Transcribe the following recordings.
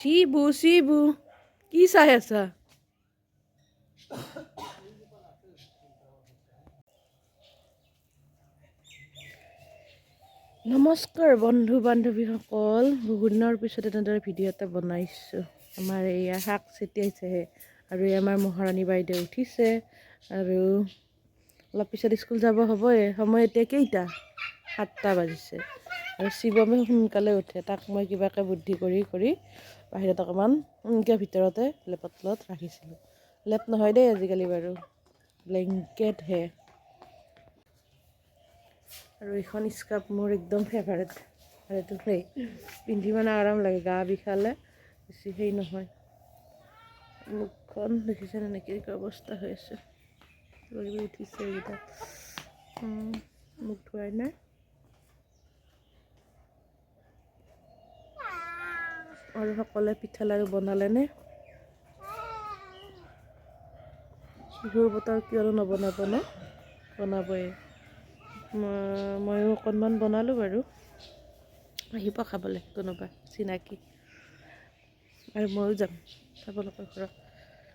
শিবু শিবু কি চাই আছা? নমস্কাৰ বন্ধু বান্ধৱীসকল, বহুত দিনৰ পিছত এনেদৰে ভিডিঅ' এটা বনাইছোঁ। আমাৰ এয়া শাক ছিটিয়াইছেহে আৰু আমাৰ মহাৰাণী বাইদেউ উঠিছে আৰু অলপ পিছত স্কুল যাব হ'বই। সময় এতিয়া কেইটা? 7টা বাজিছে আৰু শিৱমে সোনকালে উঠে। তাক মই কিবাকৈ বুদ্ধি কৰি বাহিৰত অকণমান এনেকৈ ভিতৰতে লেপৰ তলত ৰাখিছিলোঁ। লেপ নহয় দেই আজিকালি বাৰু, ব্লেংকেটহে। আৰু এইখন স্কাৰ্ফ মোৰ একদম ফেভাৰেট আৰু এইটো পিন্ধি মানে আৰাম লাগে, গা বিষালে বেছি সেই নহয়। মুখখন দেখিছেনে নেকি অৱস্থা হৈ আছে, উঠিছে এইকেইটা। মুখ ধোৱাই নাই আৰু সকলোৱে পিঠা লাড়ু বনালেনে? বিহুৰ বতৰ কিয়নো নবনাব ন, বনাবই। ময়ো অকণমান বনালোঁ বাৰু, আহিব খাবলৈ কোনোবা চিনাকি, আৰু ময়ো যাম আপোনালোকৰ ঘৰত।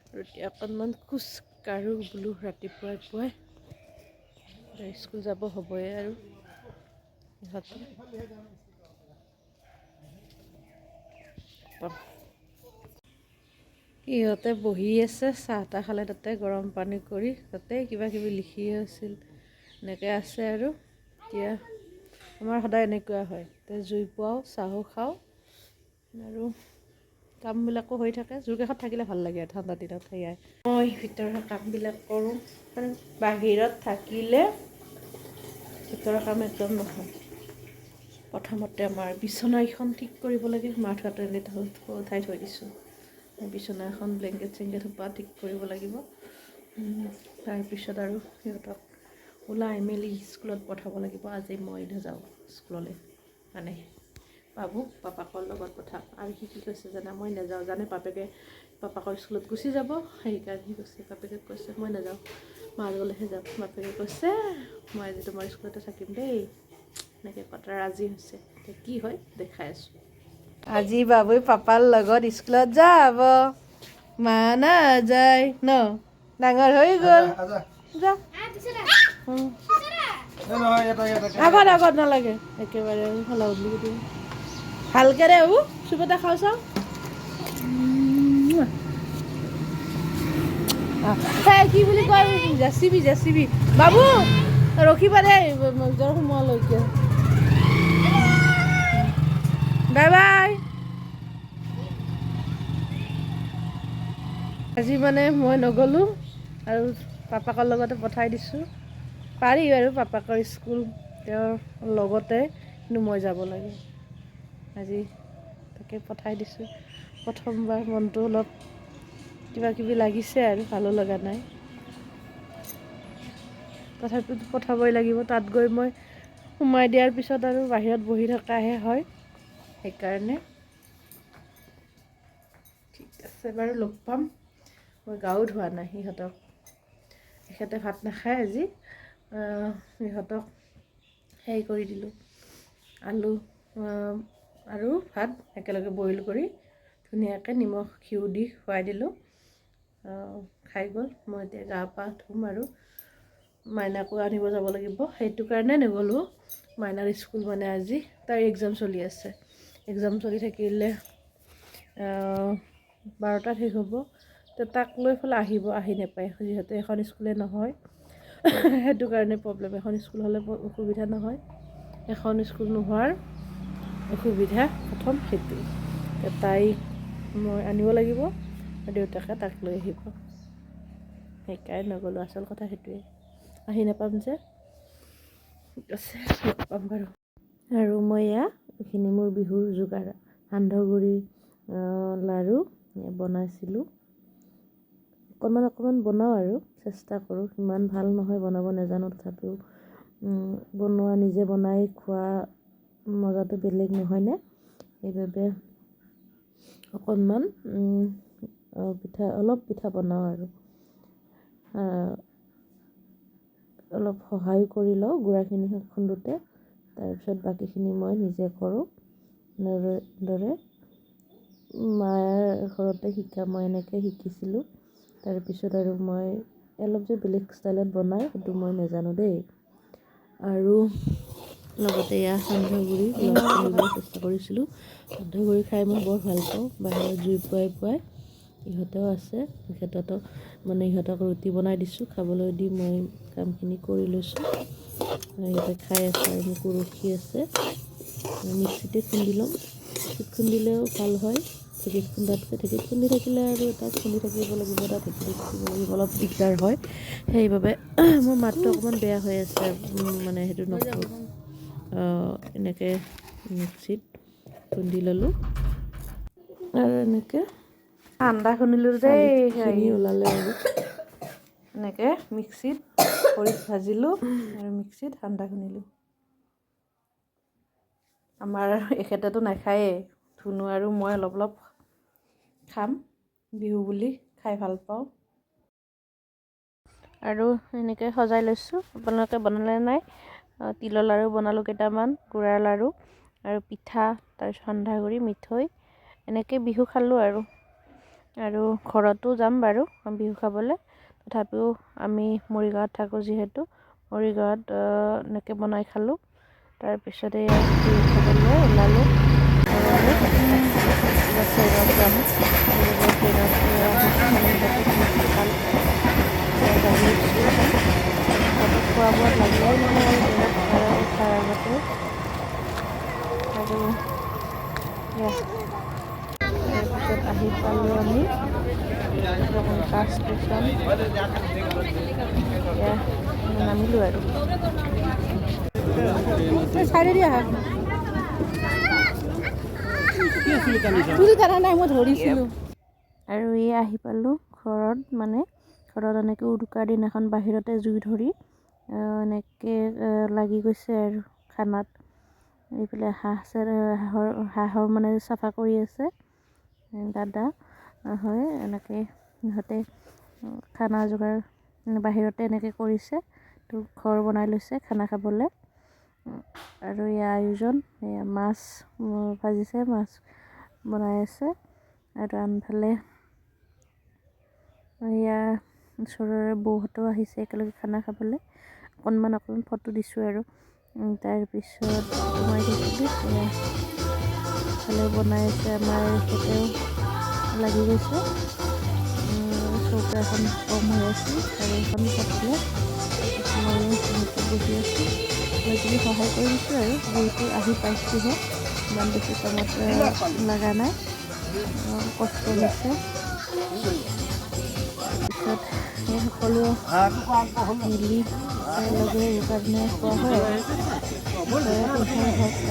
আৰু এতিয়া অকণমান খোজ কাঢ়োঁ বোলো, ৰাতিপুৱাই পুৱাই স্কুল যাব হ'বই আৰু ইহঁতে বহি আছে, চাহ তাহ খালে তাতে গৰম পানী কৰি, তাতে কিবা কিবি লিখি আছিল। এনেকৈ আছে আৰু এতিয়া আমাৰ সদায় এনেকুৱা হয়, জুই পুৱাওঁ চাহো খাওঁ আৰু কামবিলাকো হৈ থাকে। জুই কাষত থাকিলে ভাল লাগে ঠাণ্ডা দিনত। সেয়াই মই ভিতৰৰ কামবিলাক কৰোঁ, বাহিৰত থাকিলে ভিতৰৰ কাম একদম নহয়। প্ৰথমতে আমাৰ বিচনাখন ঠিক কৰিব লাগে, মাথাটো এনেই উঠাই থৈ দিছোঁ। বিচনাখন ব্লেংকেট চেংকেট সোপা ঠিক কৰিব লাগিব। তাৰপিছত আৰু সিহঁতক ওলাই মেলি স্কুলত পঠাব লাগিব। আজি মই নাযাওঁ স্কুললৈ, মানে পাপাকৰ লগত পঠাম। আৰু সি কি কৈছে জানা, মই নাযাওঁ। জানে পাপাকৰ স্কুলত গুচি যাব, সেইকাৰণে সি কৈছে, বাপেকে কৈছে মই নাযাওঁ, মা গ'লেহে যাম। বাপেকে কৈছে মই আজি তোমাৰ স্কুলতে থাকিম দেই, এনেকৈ কথা ৰাজি হৈছে। এতিয়া কি হয় দেখাই আছোঁ। আজি বাবুই পাপাৰ লগত স্কুলত যাব, মা নাযায় ন, ডাঙৰ হৈ গ'ল। যা আগত নালাগে একেবাৰে ভালকে দে। চুপতে খাওঁ চাওঁ। কি বুলি কয়, জেচিবি বাবু ৰখিবা দেই জ্বৰ সোমোৱালৈকে। Bye bye. আজি মানে মই নগ'লোঁ আৰু পাপাকৰ লগতে পঠাই দিছোঁ। পাৰি আৰু পাপাকৰ স্কুল তেওঁৰ লগতে, কিন্তু মই যাব লাগে আজি, তাকে পঠাই দিছোঁ। প্ৰথমবাৰ মনটো অলপ কিবা কিবি লাগিছে আৰু ভালো লগা নাই, তথাপিতো পঠাবই লাগিব। তাত গৈ মই সোমাই দিয়াৰ পিছত আৰু বাহিৰত বহি থকাহে হয়, সেইকাৰণে ঠিক আছে বাৰু, লগ পাম। মই গাও ধোৱা নাই সিহঁতক, সিহঁতে ভাত নাখায় আজি। সিহঁতক হেৰি কৰি দিলোঁ, আলু আৰু ভাত একেলগে বইল কৰি ধুনীয়াকৈ নিমখ ঘিউ দি খুৱাই দিলোঁ, খাই গ'ল। মই এতিয়া গা পা ধুম আৰু মাইনাকো আনিব যাব লাগিব, সেইটো কাৰণে নগ'লোঁ। মাইনাৰ স্কুল মানে আজি তাইৰ এক্সাম চলি আছে। এক্সাম চলি থাকিলে 12টাত শেষ হ'ব, তো তাক লৈ পেলাই আহি নাপায়, যিহেতু এখন স্কুলে নহয়। সেইটো কাৰণে প্ৰব্লেম। এখন স্কুল হ'লে অসুবিধা নহয়, এখন স্কুল নোহোৱাৰ অসুবিধা প্ৰথম সেইটো। তাইক মই আনিব লাগিব, দেউতাকে তাক লৈ আহিব, সেইকাৰণে নগ'লোঁ। আচল কথা সেইটোৱে, আহি নাপাম যে। ঠিক আছে, লগ পাম বাৰু। আৰু মই এইখিনি মোৰ বিহুৰ যোগাৰ, সান্দহগুড়ি লাড়ু বনাইছিলোঁ। অকণমান বনাওঁ আৰু চেষ্টা কৰোঁ, ইমান ভাল নহয়, বনাব নাজানো। তথাপিও বনোৱা, নিজে বনাই খোৱা মজাটো বেলেগ নহয়নে? সেইবাবে অকণমান অলপ পিঠা বনাওঁ আৰু অলপ সহায় কৰি লওঁ গুড়াখিনি খুন্দোতে। তাৰপিছত বাকীখিনি মই নিজে কৰোঁ। এনেদৰে মাৰ ঘৰতে মই এনেকৈ শিকিছিলোঁ। তাৰপিছত আৰু মই অলপ যে বেলেগ ষ্টাইলত বনায় সেইটো মই নাজানো দেই। আৰু লগতে এয়া সান্দহগুড়ি অলপ খুন্দিবলৈ চেষ্টা কৰিছিলোঁ। সান্দহগুড়ি খাই মই বৰ ভাল পাওঁ। বাহিৰত জুই পুৱাই ইহঁতেও আছে, ইহঁতক ৰুটি বনাই দিছোঁ, খাবলৈ দি মই কামখিনি কৰি লৈছোঁ। ইহঁতে খাই আছে আৰু মোকো ৰখি আছে। মিক্সিতে খুন্দি ল'ম, মিক্সিত খুন্দিলেও ভাল হয় ঢেঁকীত খুন্দাতকৈ। ঢেঁকীত খুন্দি থাকিলে আৰু এটা খুন্দি থাকিব লাগিব, এটা ঢেঁকীত থাকিব লাগিব, অলপ দিগদাৰ হয়। সেইবাবে মোৰ মাতটো অকণমান বেয়া হৈ আছে, মানে সেইটো নকৰোঁ। এনেকৈ মিক্সিত খুন্দি ল'লোঁ আৰু এনেকৈ আন্দা খুন্দিলোঁ দেই। ওলালে আৰু এনেকৈ মিক্সিত খৰিত ভাজিলোঁ আৰু মিক্সিত আন্দা খুন্দিলোঁ। আমাৰ এখেতেতো নাখায়েই, ধুনু আৰু মই অলপ খাম, বিহু বুলি খাই ভাল পাওঁ। আৰু এনেকৈ সজাই লৈছোঁ। আপোনালোকে বনালে নাই? তিলৰ লাড়ু বনালোঁ কেইটামান, গুড়াৰ লাড়ু আৰু পিঠা, তাৰপিছত সান্দহগুড়ি, মিঠৈ এনেকৈ বিহু খালোঁ আৰু ঘৰতো যাম বাৰু বিহু খাবলৈ। তথাপিও আমি মৰিগাঁৱত থাকোঁ যিহেতু, মৰিগাঁৱত এনেকৈ বনাই খালোঁ। তাৰপিছতে বিহু খাবলৈ ওলালোঁ ট্ৰেইনত যাম। খোৱা বোৱাত লাগিবই নহয় আৰু ট্ৰেইনত উঠাৰ আগতে। আৰু তাৰপিছত আহি পালোঁ আমি বাছ ষ্টেচন। নামিলোঁ আৰু চাইডেদি আহা। মই ধৰিছিলোঁ। আৰু আহি পালোঁ ঘৰত, মানে ঘৰত এনেকৈ উৰুকাৰ দিনাখন বাহিৰতে জুই ধৰি এনেকৈ লাগি গৈছে আৰু খানাত। এইফালে হাঁহৰ মানে চাফা কৰি আছে দাদা হয়। এনেকৈ সিহঁতে খানা যোগাৰ বাহিৰতে এনেকৈ কৰিছে, তো ঘৰ বনাই লৈছে খানা খাবলৈ। আৰু আয়োজন মাছ ভাজিছে, মাছ বনাই আছে। আৰু আনফালে ওচৰৰে বৌহঁতো আহিছে একেলগে খানা খাবলৈ। অকণমান ফটো দিছোঁ আৰু তাৰপিছত সোমাই থাকিলোঁ। ইফালে বনাই আছে আমাৰ এখেতেও লাগি গৈছে। চৌকা এখন কম হৈ আছিল আৰু এখন পাতিলে ময়ো এনেকৈ বহি আছোঁ, কিবাকিবি সহায় কৰি দিছোঁ আৰু যিহেতু আহি পাইছোঁহে, ইমান বেছি কামত লগা নাই, কষ্ট হৈছে। তাৰপিছত সেই সকলোৱে মিলি একেলগে উৰুকাৰ দিনা খোৱা হয়।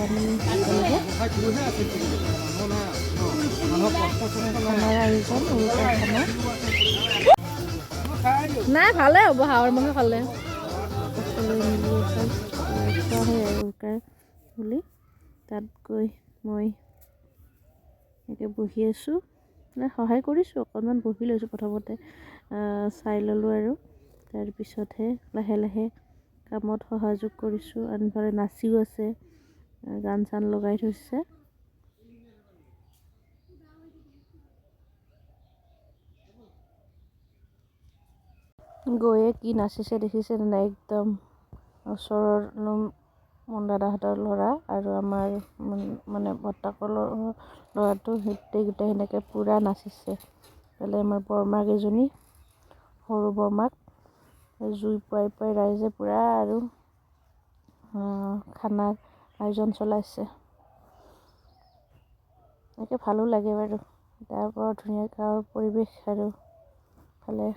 আমি একেলগে খানাৰ আয়োজন, উৰুকাৰ খানা নাই, ভালে হ'ব হাঁহৰ মাংস খালে। সকলোৱে মিলি এসাঁজ খোৱা হয় আৰু উৰুকাৰ বুলি। তাত গৈ মই এনেকৈ বহি আছোঁ, সহায় কৰিছোঁ, অকণমান বহি লৈছোঁ। প্ৰথমতে চাই ল'লোঁ আৰু তাৰপিছতহে লাহে লাহে কামত সহযোগ কৰিছোঁ। আনফালে নাচিও আছে, গান চান লগাই থৈছে। গৈয়ে কি নাচিছে দেখিছে নাই? একদম ওচৰৰ দাদাহঁতৰ ল'ৰা আৰু আমাৰ মানে বৰ্তাকৰ ল'ৰাটো গোটেই সেনেকৈ পূৰা নাচিছে। ইফালে আমাৰ বৰমাক এজনী, সৰু বৰমাক জুই পুৱাই ৰাইজে পূৰা আৰু খানাৰ আয়োজন চলাইছে। এনেকৈ ভালো লাগে বাৰু, তাৰ পৰা ধুনীয়া গাঁৱৰ পৰিৱেশ। আৰু ইফালে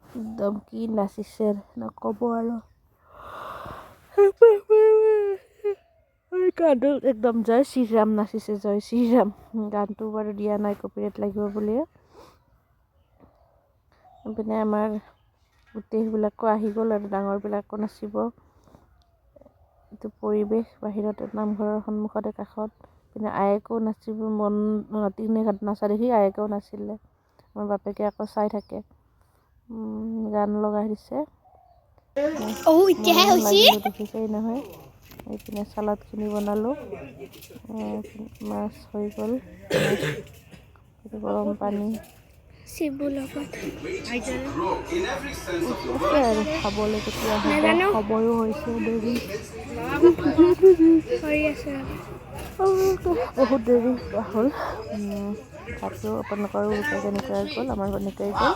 একদম কি নাচিছে নক'ব আৰু। গানটো একদম জয় শ্ৰীৰাম নাচিছে, জয় শ্ৰীৰাম। গানটো বাৰু দিয়া নাই, কপিৰাইট লাগিব বুলিয়ে। পিনে আমাৰ গোটেইবিলাকো আহি গ'ল আৰু ডাঙৰবিলাকো নাচিব। এইটো পৰিৱেশ বাহিৰতে নামঘৰৰ সন্মুখতে কাষত। পিনে আয়েকো নাচিব মন নাচা দেখি আয়েকেও নাচিলে। মোৰ বাপেকে আকৌ চাই থাকে, গান লগাই দিছে। দেখিছেই নহয় এইপিনে চালাডখিনি বনালোঁ, মাছ হৈ গ'ল, গৰম পানী চিবু লগত আছে আৰু খাবলৈ কেতিয়া হ'বও হৈছে দেৰি কৰি আছে বহুত দেৰি হ'ল। ভাতো আপোনালোকৰো কেনেকৈ গ'ল, আমাৰ এনেকৈ গ'ল।